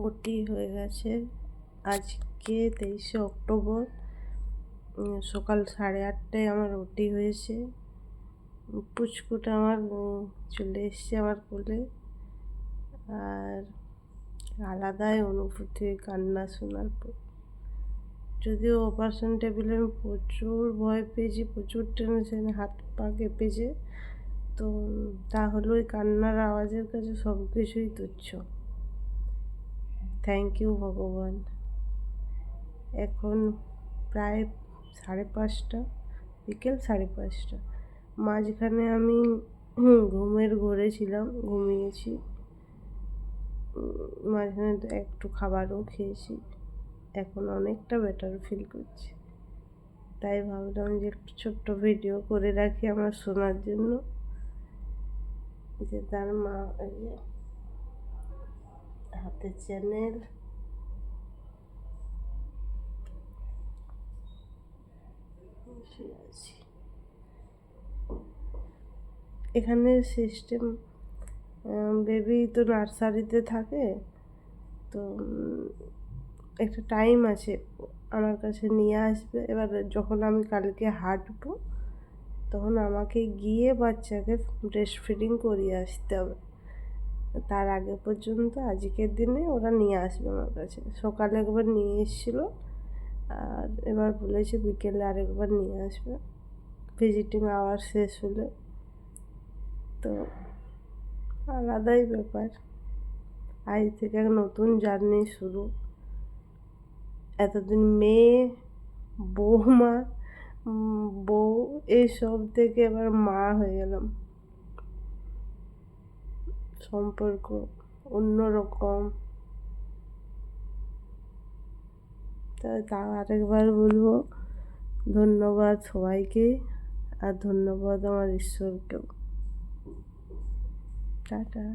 ওটি হয়ে গেছে আজকে 23শে অক্টোবর সকাল 8:30টায় আমার ওটি হয়েছে। পুচকুটা আমার চলে এসছে আমার কোলে। আর আলাদাই অনুভূতি কান্না শোনার পর। যদিও অপারেশন টেবিলে আমি প্রচুর ভয় পেয়েছি, প্রচুর টেনশন, হাত পা কেঁপেছে, তো তাহলে ওই কান্নার আওয়াজের কাছে সব কিছুই তুচ্ছ। থ্যাংক ইউ ভগবান। এখন প্রায় 5:30, বিকেল 5:30। মাঝখানে আমি ঘুমের ঘোরে ছিলাম, ঘুমিয়েছি। মাঝখানে একটু খাবারও খেয়েছি। এখন অনেকটা বেটার ফিল করছি। তাই ভাবলাম যে একটু ছোট্ট ভিডিও করে রাখি আমার শোনার জন্য, যে তার মা হাতে চ্যানেল। এখানে সিস্টেম, বেবি তো নার্সারিতে থাকে, তো একটা টাইম আছে আমার কাছে নিয়ে আসবে। এবার যখন আমি কালকে হাঁটবো তখন আমাকে গিয়ে বাচ্চাকে ব্রেস্ট ফিডিং করিয়ে আসতে হবে। তার আগে পর্যন্ত আজকের দিনে ওরা নিয়ে আসবে আমার কাছে। সকালে একবার নিয়ে এসেছিলো, আর এবার বলেছে বিকেলে আরেকবার নিয়ে আসবে ভিজিটিং আওয়ার শেষ হলে। তো আলাদাই ব্যাপার। আজ থেকে এক নতুন জার্নি শুরু। এতদিন মেয়ে, বৌমা, বউ এইসব থেকে এবার মা হয়ে গেলাম। সম্পর্ক অন্যরকম। তাও আরেকবার বলবো, ধন্যবাদ সবাইকে, আর ধন্যবাদ আমার ঈশ্বরকেও। টাটা।